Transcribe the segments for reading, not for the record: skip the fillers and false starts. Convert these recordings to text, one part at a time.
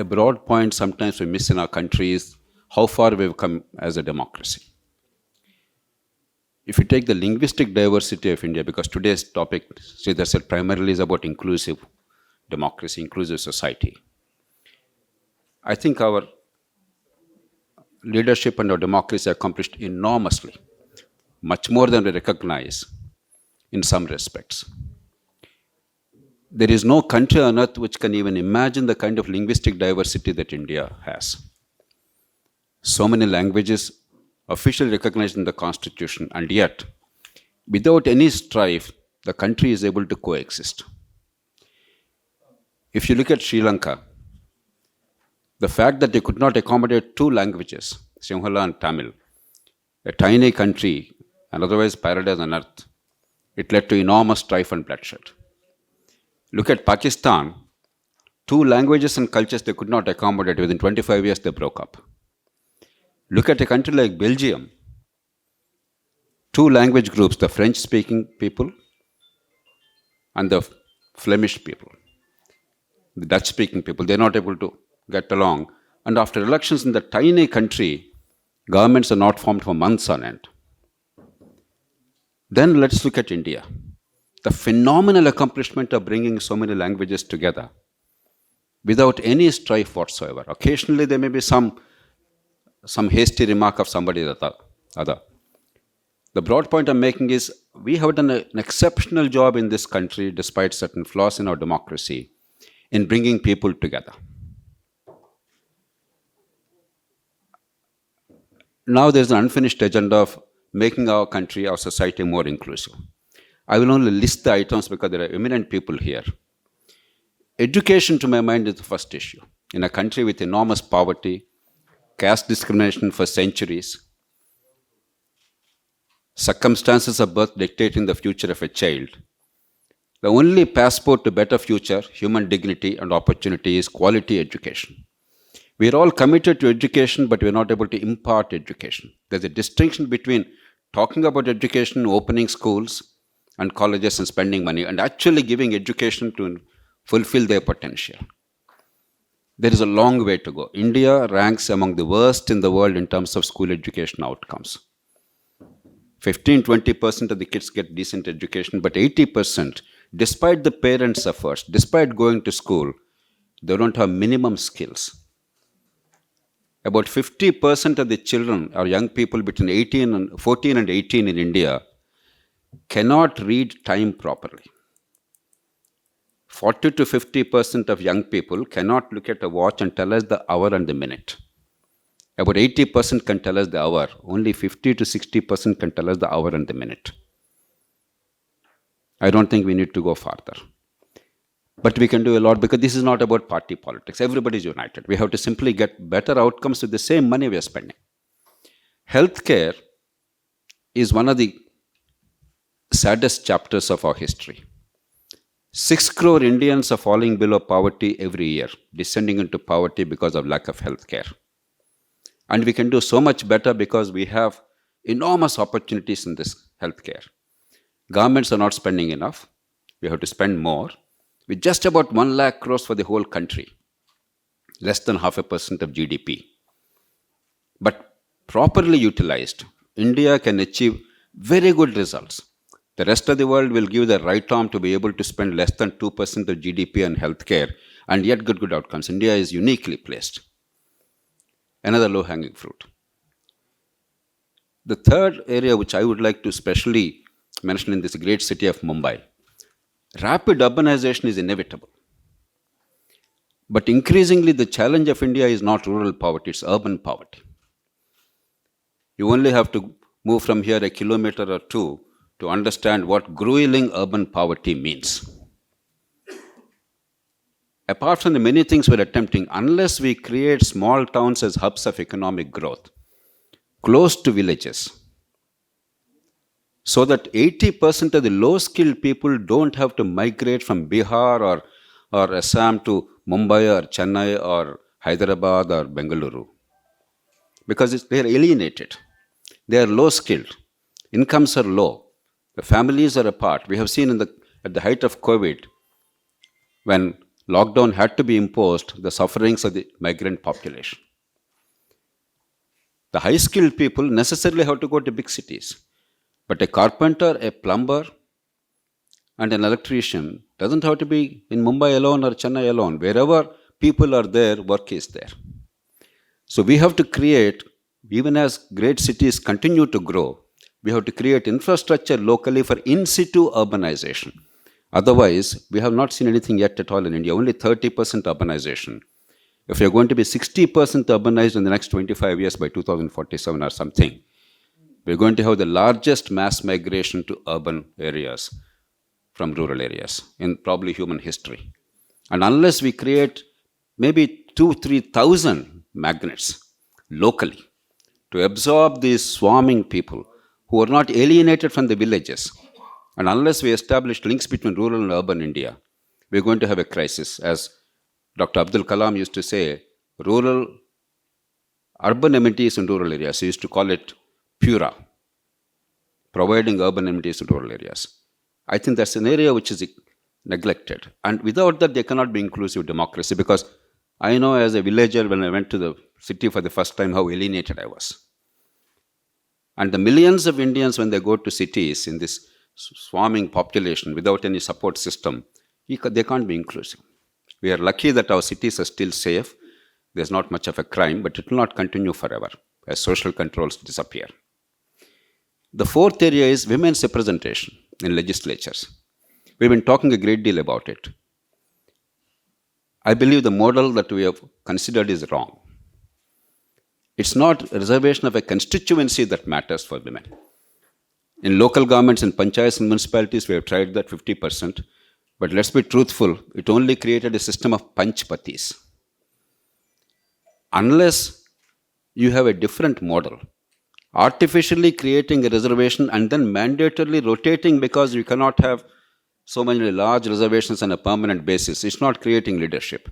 a broad point sometimes we miss in our country is how far we've come as a democracy. If you take the linguistic diversity of India, because today's topic, Sridhar said, primarily is about inclusive democracy, inclusive society. I think our leadership and our democracy accomplished enormously, much more than we recognize in some respects. There is no country on earth which can even imagine the kind of linguistic diversity that India has. So many languages officially recognized in the constitution, and yet, without any strife, the country is able to coexist. If you look at Sri Lanka, the fact that they could not accommodate two languages, Sinhala and Tamil, a tiny country and otherwise paradise on earth, it led to enormous strife and bloodshed. Look at Pakistan, two languages and cultures they could not accommodate. Within 25 years, they broke up. Look at a country like Belgium, two language groups, the French-speaking people and the Flemish people, the Dutch-speaking people, they're not able to get along. And after elections in the tiny country, governments are not formed for months on end. Then let's look at India. The phenomenal accomplishment of bringing so many languages together without any strife whatsoever. Occasionally there may be some hasty remark of somebody or other. The broad point I'm making is we have done an exceptional job in this country, despite certain flaws in our democracy, in bringing people together. Now there's an unfinished agenda of making our country, our society more inclusive. I will only list the items because there are eminent people here. Education, to my mind, is the first issue. In a country with enormous poverty, caste discrimination for centuries, circumstances of birth dictating the future of a child, the only passport to better future, human dignity and opportunity is quality education. We are all committed to education, but we are not able to impart education. There's a distinction between talking about education, opening schools and colleges and spending money, and actually giving education to fulfill their potential. There is a long way to go. India ranks among the worst in the world in terms of school education outcomes. 15-20% of the kids get decent education, but 80%, despite the parents' efforts, despite going to school, they don't have minimum skills. About 50% of the children or young people between 14 and 18 in India cannot read time properly. 40 to 50% of young people cannot look at a watch and tell us the hour and the minute. About 80% can tell us the hour. Only 50 to 60% can tell us the hour and the minute. I don't think we need to go farther. But we can do a lot, because this is not about party politics. Everybody is united. We have to simply get better outcomes with the same money we are spending. Healthcare is one of the saddest chapters of our history. 6 crore Indians are falling below poverty every year, descending into poverty because of lack of health care. And we can do so much better because we have enormous opportunities in this healthcare. Governments are not spending enough. We have to spend more. With just about 1 lakh crores for the whole country, less than 0.5% of GDP. But properly utilized, India can achieve very good results. The rest of the world will give the right arm to be able to spend less than 2% of GDP on healthcare and yet get good outcomes. India is uniquely placed. Another low-hanging fruit. The third area which I would like to specially mention in this great city of Mumbai, rapid urbanization is inevitable. But increasingly the challenge of India is not rural poverty, it's urban poverty. You only have to move from here a kilometer or two to understand what grueling urban poverty means. Apart from the many things we're attempting, unless we create small towns as hubs of economic growth, close to villages, so that 80% of the low-skilled people don't have to migrate from Bihar or Assam to Mumbai or Chennai or Hyderabad or Bengaluru. Because they are alienated. They are low-skilled. Incomes are low. The families are apart. We have seen at the height of COVID, when lockdown had to be imposed, the sufferings of the migrant population. The high-skilled people necessarily have to go to big cities. But a carpenter, a plumber, and an electrician doesn't have to be in Mumbai alone or Chennai alone. Wherever people are there, work is there. So we have to create, even as great cities continue to grow, we have to create infrastructure locally for in-situ urbanization. Otherwise, we have not seen anything yet at all in India, only 30% urbanization. If you're going to be 60% urbanized in the next 25 years by 2047 or something, we're going to have the largest mass migration to urban areas from rural areas in probably human history. And unless we create maybe 2,000-3,000 magnets locally to absorb these swarming people who are not alienated from the villages, and unless we establish links between rural and urban India, we're going to have a crisis. As Dr. Abdul Kalam used to say, urban amenities in rural areas. He used to call it Pura, providing urban amenities in rural areas. I think that's an area which is neglected. And without that, there cannot be inclusive democracy, because I know as a villager, when I went to the city for the first time, how alienated I was. And the millions of Indians, when they go to cities in this swarming population without any support system, they can't be inclusive. We are lucky that our cities are still safe. There's not much of a crime, but it will not continue forever as social controls disappear. The fourth area is women's representation in legislatures. We've been talking a great deal about it. I believe the model that we have considered is wrong. It's not a reservation of a constituency that matters for women. In local governments, in panchayats and municipalities, we have tried that 50%. But let's be truthful, it only created a system of panchpatis. Unless you have a different model, artificially creating a reservation and then mandatorily rotating because you cannot have so many large reservations on a permanent basis, it's not creating leadership.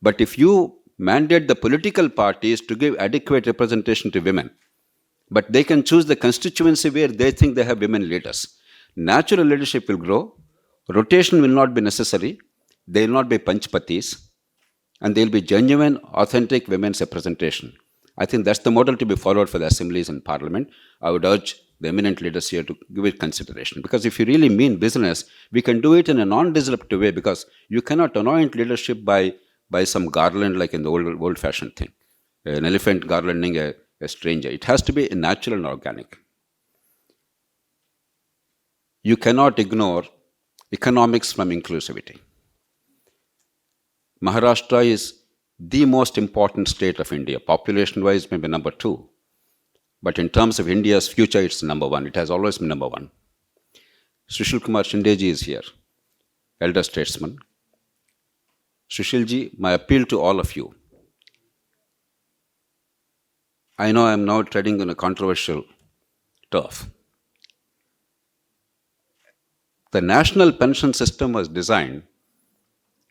But if you mandate the political parties to give adequate representation to women, but they can choose the constituency where they think they have women leaders, natural leadership will grow. Rotation will not be necessary, they will not be panchpatis, and they will be genuine, authentic women's representation. I think that's the model to be followed for the assemblies and parliament. I would urge the eminent leaders here to give it consideration. Because if you really mean business, we can do it in a non-disruptive way, because you cannot anoint leadership by some garland like in the old-fashioned thing. An elephant garlanding a stranger. It has to be natural and organic. You cannot ignore economics from inclusivity. Maharashtra is the most important state of India. Population-wise, maybe number 2. But in terms of India's future, it's number 1. It has always been number 1. Sushil Kumar Shindeji is here, elder statesman. Sushilji, my appeal to all of you. I know I am now treading on a controversial turf. The national pension system was designed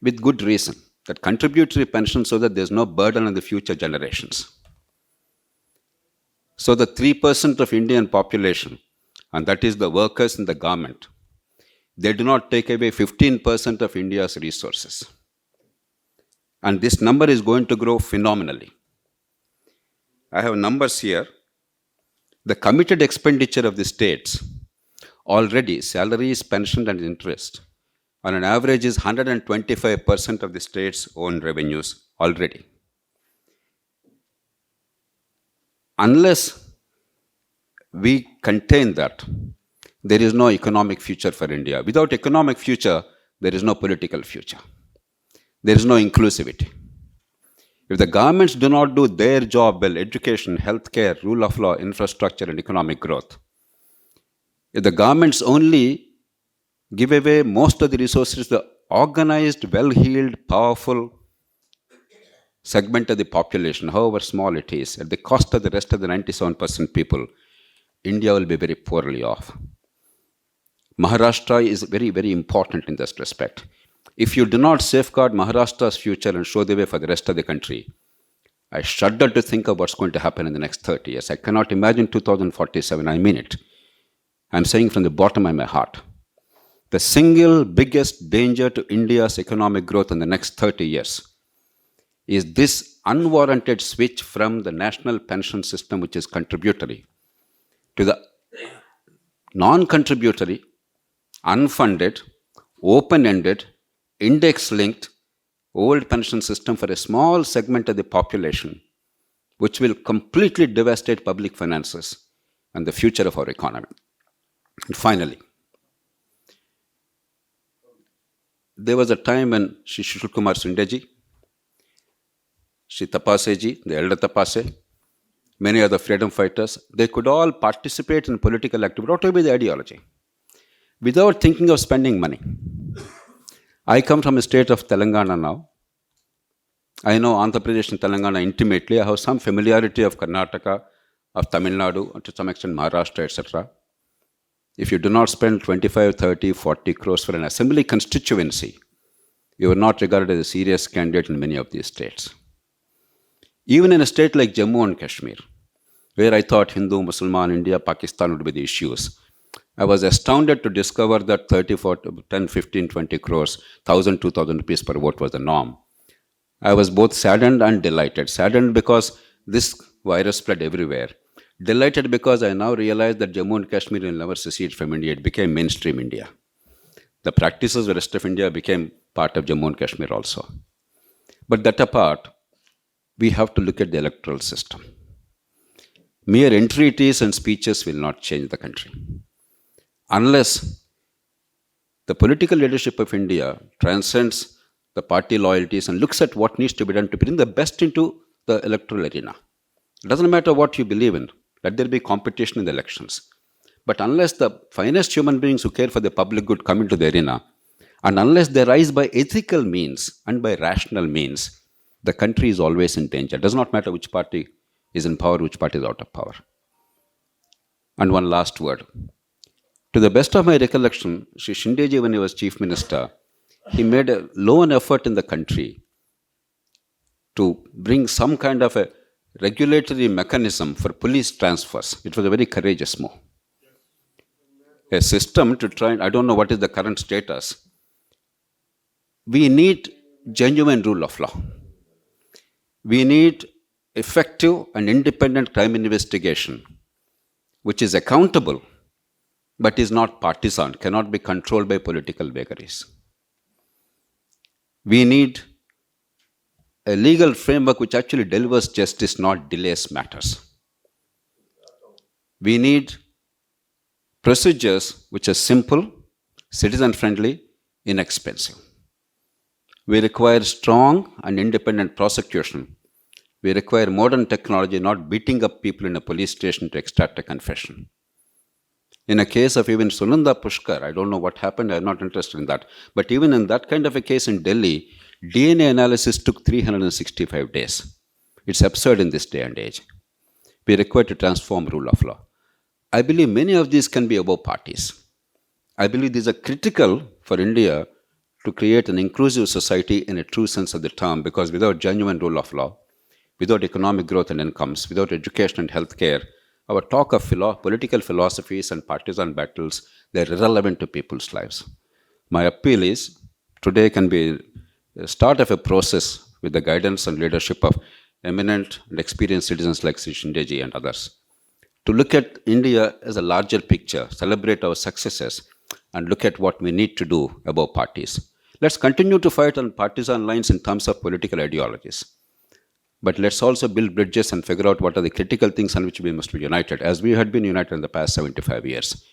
with good reason, that contributory pension so that there's no burden on the future generations. So the 3% of Indian population, and that is the workers in the government, they do not take away 15% of India's resources. And this number is going to grow phenomenally. I have numbers here. The committed expenditure of the states, already salaries, pension and interest, on an average is 125% of the state's own revenues already. Unless we contain that, there is no economic future for India. Without economic future, there is no political future. There is no inclusivity. If the governments do not do their job well, education, healthcare, rule of law, infrastructure and economic growth, if the governments only give away most of the resources to the organized, well-heeled, powerful segment of the population, however small it is, at the cost of the rest of the 97% people, India will be very poorly off. Maharashtra is very, very important in this respect. If you do not safeguard Maharashtra's future and show the way for the rest of the country, I shudder to think of what's going to happen in the next 30 years. I cannot imagine 2047, I mean it. I'm saying from the bottom of my heart. The single biggest danger to India's economic growth in the next 30 years is this unwarranted switch from the national pension system, which is contributory, to the non-contributory, unfunded, open-ended, index-linked old pension system for a small segment of the population, which will completely devastate public finances and the future of our economy. And finally, there was a time when Shri Shishul Kumar Sundeji, Shri Tapaseji, the elder Tapase, many other freedom fighters, they could all participate in political activity, whatever be the ideology, without thinking of spending money. I come from a state of Telangana now. I know Andhra Pradesh and Telangana intimately. I have some familiarity of Karnataka, of Tamil Nadu, and to some extent Maharashtra, etc. If you do not spend 25, 30, 40 crores for an assembly constituency, you are not regarded as a serious candidate in many of these states. Even in a state like Jammu and Kashmir, where I thought Hindu, Muslim, India, Pakistan would be the issues, I was astounded to discover that 30, 40, 10, 15, 20 crores, 1,000, 2,000 rupees per vote was the norm. I was both saddened and delighted. Saddened because this virus spread everywhere. Delighted because I now realize that Jammu and Kashmir will never secede from India. It became mainstream India. The practices of the rest of India became part of Jammu and Kashmir also. But that apart, we have to look at the electoral system. Mere entreaties and speeches will not change the country. Unless the political leadership of India transcends the party loyalties and looks at what needs to be done to bring the best into the electoral arena. It doesn't matter what you believe in. Let there be competition in the elections. But unless the finest human beings who care for the public good come into the arena, and unless they rise by ethical means and by rational means, the country is always in danger. It does not matter which party is in power, which party is out of power. And one last word. To the best of my recollection, Shri Shindeji, when he was Chief Minister, he made a lone effort in the country to bring some kind of a regulatory mechanism for police transfers. It was a very courageous move. A system to try, I don't know what is the current status. We need genuine rule of law. We need effective and independent crime investigation, which is accountable, but is not partisan, cannot be controlled by political vagaries. We need a legal framework which actually delivers justice, not delays matters. We need procedures which are simple, citizen-friendly, inexpensive. We require strong and independent prosecution. We require modern technology, not beating up people in a police station to extract a confession. In a case of even Sunanda Pushkar, I don't know what happened, I'm not interested in that. But even in that kind of a case in Delhi, DNA analysis took 365 days. It's absurd in this day and age. We require to transform rule of law. I believe many of these can be above parties. I believe these are critical for India to create an inclusive society in a true sense of the term, because without genuine rule of law, without economic growth and incomes, without education and healthcare, our talk of political philosophies and partisan battles, they're irrelevant to people's lives. My appeal is, today can be the start of a process with the guidance and leadership of eminent and experienced citizens like Sri Shindeji and others, to look at India as a larger picture, celebrate our successes, and look at what we need to do above parties. Let's continue to fight on partisan lines in terms of political ideologies. But let's also build bridges and figure out what are the critical things on which we must be united, as we had been united in the past 75 years,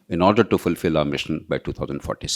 in order to fulfill our mission by 2047.